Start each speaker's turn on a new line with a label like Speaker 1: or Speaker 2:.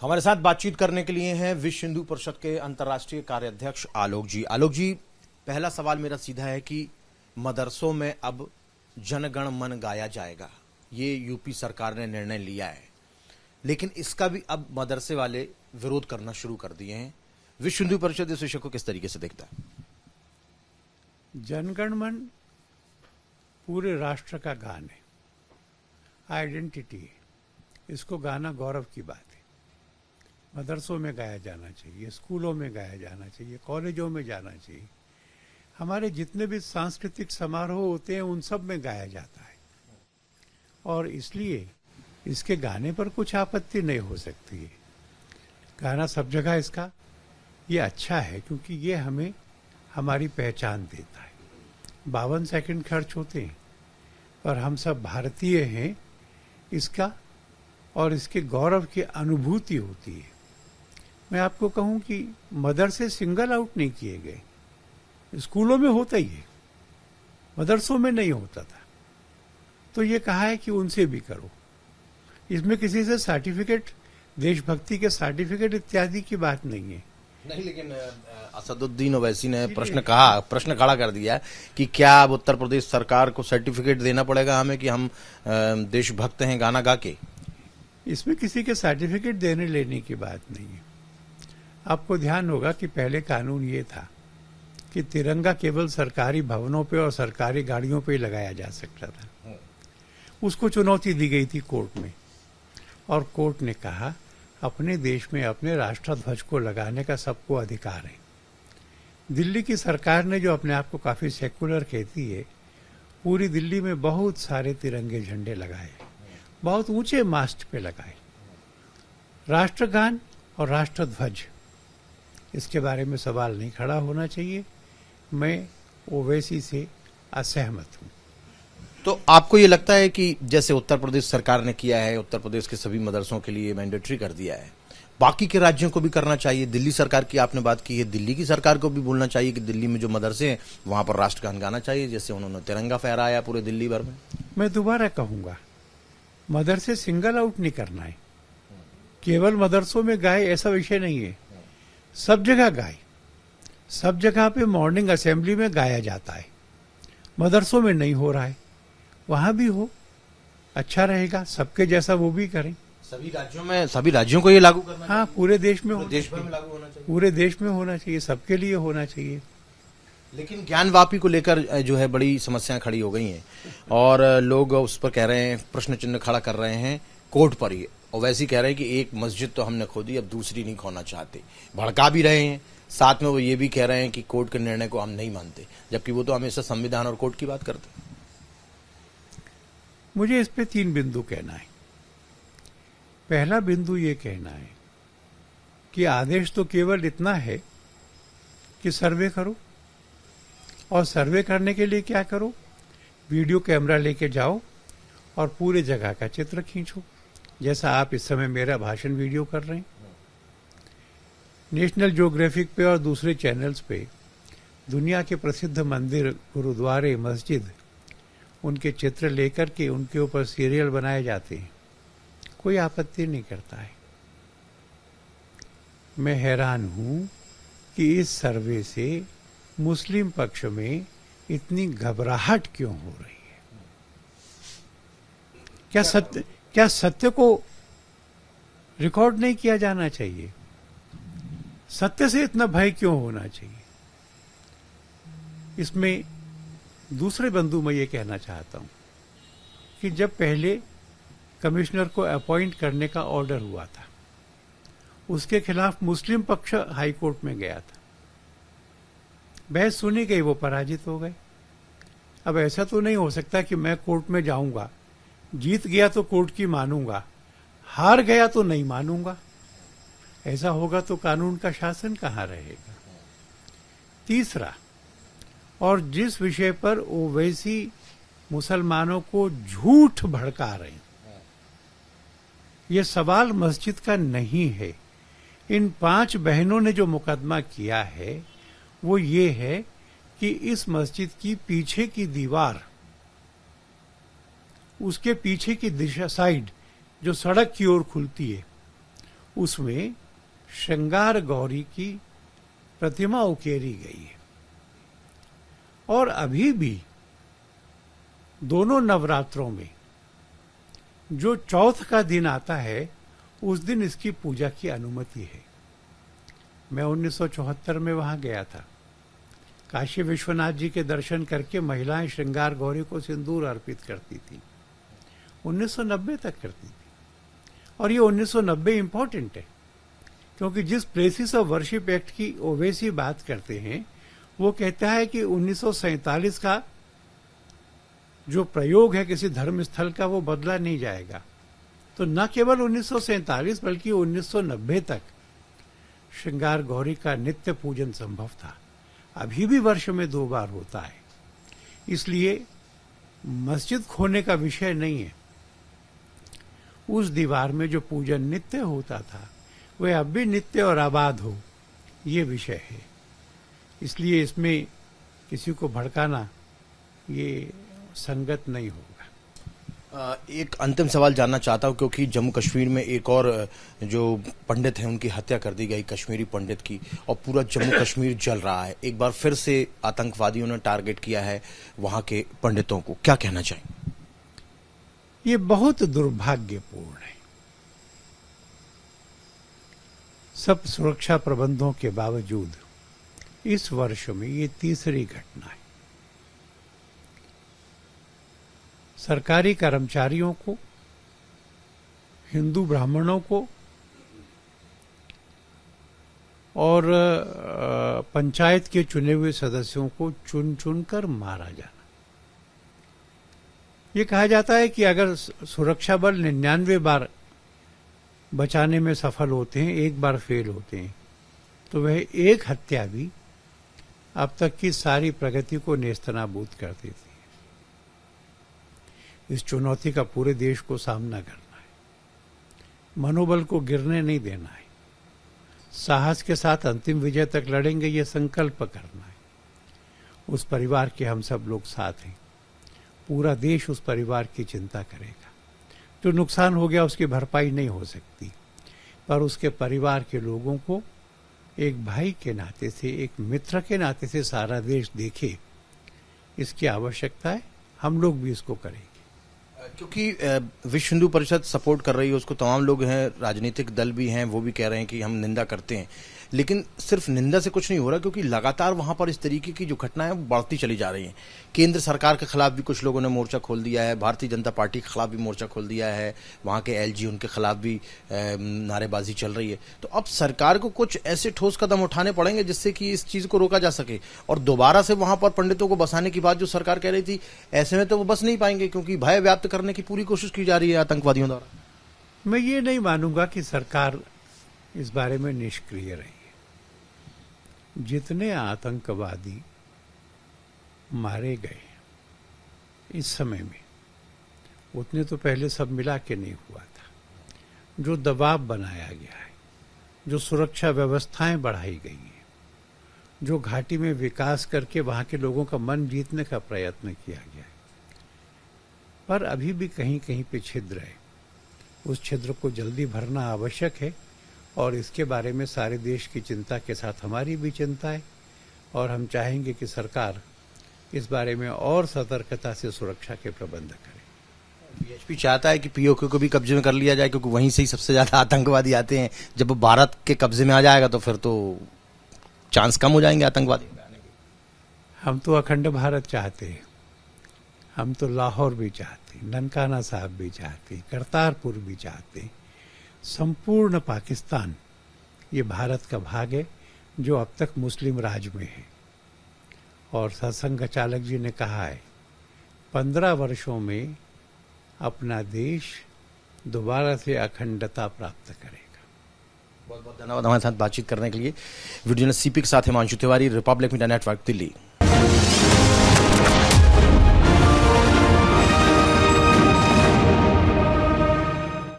Speaker 1: हमारे साथ बातचीत करने के लिए हैं विश्व हिंदू परिषद के अंतर्राष्ट्रीय कार्याध्यक्ष आलोक जी। आलोक जी, पहला सवाल मेरा सीधा है कि मदरसों में अब जनगण मन गाया जाएगा, ये यूपी सरकार ने निर्णय लिया है, लेकिन इसका भी अब मदरसे वाले विरोध करना शुरू कर दिए हैं। विश्व हिंदू परिषद इस विषय को किस तरीके से देखता है?
Speaker 2: जनगण मन पूरे राष्ट्र का गान है, आइडेंटिटी है। इसको गाना गौरव की बात है। मदरसों में गाया जाना चाहिए, स्कूलों में गाया जाना चाहिए, कॉलेजों में जाना चाहिए। हमारे जितने भी सांस्कृतिक समारोह होते हैं उन सब में गाया जाता है, और इसलिए इसके गाने पर कुछ आपत्ति नहीं हो सकती है। गाना सब जगह इसका ये अच्छा है, क्योंकि ये हमें हमारी पहचान देता है। 52 सेकंड खर्च होते हैं, पर हम सब भारतीय हैं, इसका और इसके गौरव की अनुभूति होती है। मैं आपको कहूं कि मदरसे सिंगल आउट नहीं किए गए, स्कूलों में होता ही है, मदरसों में नहीं होता था। तो ये कहा है कि उनसे भी करो। इसमें किसी से सर्टिफिकेट, देशभक्ति के सर्टिफिकेट इत्यादि की बात नहीं है।
Speaker 1: नहीं, लेकिन असदुद्दीन ओवैसी ने प्रश्न खड़ा कर दिया है कि क्या अब उत्तर प्रदेश सरकार को सर्टिफिकेट देना पड़ेगा हमें कि हम देशभक्त हैं गाना गा के?
Speaker 2: इसमें किसी के सर्टिफिकेट देने लेने की बात नहीं है। आपको ध्यान होगा कि पहले कानून ये था कि तिरंगा केवल सरकारी भवनों पे और सरकारी गाड़ियों पे ही लगाया जा सकता था। उसको चुनौती दी गई थी कोर्ट में, और कोर्ट ने कहा अपने देश में अपने राष्ट्रध्वज को लगाने का सबको अधिकार है। दिल्ली की सरकार ने, जो अपने आप को काफी सेकुलर कहती है, पूरी दिल्ली में बहुत सारे तिरंगे झंडे लगाए, बहुत ऊंचे मास्ट पे लगाए। राष्ट्रगान और राष्ट्रध्वज, इसके बारे में सवाल नहीं खड़ा होना चाहिए। मैं ओवैसी से असहमत हूं।
Speaker 1: तो आपको ये लगता है कि जैसे उत्तर प्रदेश सरकार ने किया है, उत्तर प्रदेश के सभी मदरसों के लिए मैंडेटरी कर दिया है, बाकी के राज्यों को भी करना चाहिए? दिल्ली सरकार की आपने बात की है, दिल्ली की सरकार को भी बोलना चाहिए कि दिल्ली में जो मदरसे हैं वहां पर राष्ट्रगान गाना चाहिए, जैसे उन्होंने तिरंगा फहराया पूरे दिल्ली भर में। मैं
Speaker 2: दोबारा कहूंगा, मदरसे सिंगल आउट नहीं करना है। केवल मदरसों में गाए ऐसा विषय नहीं है, सब जगह गाए। सब जगह पे मॉर्निंग असेंबली में गाया जाता है, मदरसों में नहीं हो रहा है, वहां भी हो, अच्छा रहेगा। सबके जैसा वो भी करें।
Speaker 1: सभी राज्यों को ये लागू करना
Speaker 2: हाँ, पूरे देश में
Speaker 1: लागू होना चाहिए।
Speaker 2: पूरे देश में होना चाहिए, सबके लिए होना चाहिए।
Speaker 1: लेकिन ज्ञानवापी को लेकर जो है बड़ी समस्याएं खड़ी हो गई हैं, और लोग उस पर कह रहे हैं, प्रश्न चिन्ह खड़ा कर रहे हैं कोर्ट पर ही। ओवैसी कह रहे हैं कि एक मस्जिद तो हमने खोदी, अब दूसरी नहीं खोना चाहते। भड़का भी रहे हैं, साथ में वो ये भी कह रहे हैं कि कोर्ट के निर्णय को हम नहीं मानते, जबकि वो तो हमेशा संविधान और कोर्ट की बात करते हैं।
Speaker 2: मुझे इस पे 3 बिंदु कहना है। पहला बिंदु ये कहना है कि आदेश तो केवल इतना है कि सर्वे करो, और सर्वे करने के लिए क्या करो, वीडियो कैमरा लेके जाओ और पूरे जगह का चित्र खींचो, जैसा आप इस समय मेरा भाषण वीडियो कर रहे हैं। नेशनल ज्योग्राफिक पे और दूसरे चैनल्स पे दुनिया के प्रसिद्ध मंदिर, गुरुद्वारे, मस्जिद, उनके चित्र लेकर के उनके ऊपर सीरियल बनाए जाते हैं, कोई आपत्ति नहीं करता है। मैं हैरान हूं कि इस सर्वे से मुस्लिम पक्ष में इतनी घबराहट क्यों हो रही है। क्या सत्य को रिकॉर्ड नहीं किया जाना चाहिए? सत्य से इतना भय क्यों होना चाहिए? इसमें दूसरे बिंदु में ये कहना चाहता हूं कि जब पहले कमिश्नर को अपॉइंट करने का ऑर्डर हुआ था, उसके खिलाफ मुस्लिम पक्ष हाई कोर्ट में गया था, बहस सुनी गई, वो पराजित हो गए। अब ऐसा तो नहीं हो सकता कि मैं कोर्ट में जाऊंगा, जीत गया तो कोर्ट की मानूंगा, हार गया तो नहीं मानूंगा। ऐसा होगा तो कानून का शासन कहां रहेगा? तीसरा, और जिस विषय पर ओवैसी मुसलमानों को झूठ भड़का रहे हैं, यह सवाल मस्जिद का नहीं है। इन 5 बहनों ने जो मुकदमा किया है वो ये है कि इस मस्जिद की पीछे की दीवार, उसके पीछे की दिशा, साइड जो सड़क की ओर खुलती है, उसमें श्रृंगार गौरी की प्रतिमा उकेरी गई है। और अभी भी दोनों नवरात्रों में जो चौथ का दिन आता है उस दिन इसकी पूजा की अनुमति है। मैं 1974 में वहां गया था। काशी विश्वनाथ जी के दर्शन करके महिलाएं श्रृंगार गौरी को सिंदूर अर्पित करती थी। 1990 तक करती थी। और ये 1990 इंपॉर्टेंट है, क्योंकि जिस प्लेसेस ऑफ वर्शिप एक्ट की ओवैसी बात करते हैं वो कहता है कि 1947 का जो प्रयोग है किसी धर्म स्थल का वो बदला नहीं जाएगा। तो न केवल 1947 बल्कि 1990 तक श्रृंगार गौरी का नित्य पूजन संभव था। अभी भी वर्ष में 2 बार होता है। इसलिए मस्जिद खोने का विषय नहीं है। उस दीवार में जो पूजन नित्य होता था वह अब भी नित्य और आबाद हो, ये विषय है। इसलिए इसमें किसी को भड़काना ये संगत नहीं होगा।
Speaker 1: एक अंतिम सवाल जानना चाहता हूं, क्योंकि जम्मू कश्मीर में एक और जो पंडित हैं उनकी हत्या कर दी गई, कश्मीरी पंडित की, और पूरा जम्मू कश्मीर जल रहा है। एक बार फिर से आतंकवादियों ने टारगेट किया है वहां के पंडितों को, क्या कहना चाहेंगे?
Speaker 2: ये बहुत दुर्भाग्यपूर्ण है। सब सुरक्षा प्रबंधों के बावजूद इस वर्ष में ये तीसरी घटना है। सरकारी कर्मचारियों को, हिंदू ब्राह्मणों को और पंचायत के चुने हुए सदस्यों को चुन चुनकर मारा जाना। ये कहा जाता है कि अगर सुरक्षा बल 99 बार बचाने में सफल होते हैं, 1 बार फेल होते हैं, तो वह एक हत्या भी अब तक की सारी प्रगति को नेस्तनाबूद कर देती है। इस चुनौती का पूरे देश को सामना करना है। मनोबल को गिरने नहीं देना है। साहस के साथ अंतिम विजय तक लड़ेंगे, ये संकल्प करना है। उस परिवार के हम सब लोग साथ हैं। पूरा देश उस परिवार की चिंता करेगा। जो नुकसान हो गया उसकी भरपाई नहीं हो सकती, पर उसके परिवार के लोगों को एक भाई के नाते से, एक मित्र के नाते से सारा देश देखे, इसकी आवश्यकता है। हम लोग भी इसको करेंगे।
Speaker 1: क्योंकि विश्व हिंदू परिषद सपोर्ट कर रही है उसको, तमाम लोग हैं, राजनीतिक दल भी हैं, वो भी कह रहे हैं कि हम निंदा करते हैं, लेकिन सिर्फ निंदा से कुछ नहीं हो रहा, क्योंकि लगातार वहां पर इस तरीके की जो घटनाएं वो बढ़ती चली जा रही हैं। केंद्र सरकार के खिलाफ भी कुछ लोगों ने मोर्चा खोल दिया है, भारतीय जनता पार्टी के खिलाफ भी मोर्चा खोल दिया है, वहां के एलजी उनके खिलाफ भी नारेबाजी चल रही है। तो अब सरकार को कुछ ऐसे ठोस कदम उठाने पड़ेंगे जिससे कि इस चीज को रोका जा सके। और दोबारा से वहां पर पंडितों को बसाने की बात जो सरकार कह रही थी, ऐसे में तो वो बस नहीं पाएंगे, क्योंकि भय व्याप्त करने की पूरी कोशिश की जा रही है आतंकवादियों द्वारा।
Speaker 2: मैं ये नहीं मानूंगा कि सरकार इस बारे में निष्क्रिय रही है। जितने आतंकवादी मारे गए इस समय में, उतने तो पहले सब मिला के नहीं हुआ था। जो दबाव बनाया गया है, जो सुरक्षा व्यवस्थाएं बढ़ाई गई हैं, जो घाटी में विकास करके वहां के लोगों का मन जीतने का प्रयत्न किया गया है, पर अभी भी कहीं कहीं पे छिद्र है। उस छिद्र को जल्दी भरना आवश्यक है, और इसके बारे में सारे देश की चिंता के साथ हमारी भी चिंता है, और हम चाहेंगे कि सरकार इस बारे में और सतर्कता से सुरक्षा के प्रबंध करे।
Speaker 1: बीएचपी चाहता है कि पीओके को भी कब्जे में कर लिया जाए, क्योंकि वहीं से ही सबसे ज्यादा आतंकवादी आते हैं। जब भारत के कब्जे में आ जाएगा तो फिर तो चांस कम हो जाएंगे आतंकवादी आने के।
Speaker 2: हम तो अखंड भारत चाहते हैं। हम तो लाहौर भी चाहते, ननकाना साहब भी चाहते, करतारपुर भी चाहते। संपूर्ण पाकिस्तान ये भारत का भाग है, जो अब तक मुस्लिम राज में है। और सत्संग चालक जी ने कहा है, 15 वर्षों में अपना देश दोबारा से अखंडता प्राप्त करेगा।
Speaker 1: बहुत बहुत धन्यवाद हमारे साथ बातचीत करने के लिए। वीडियो सीपी के साथ Himanshu Tiwari, Republic media network, Delhi.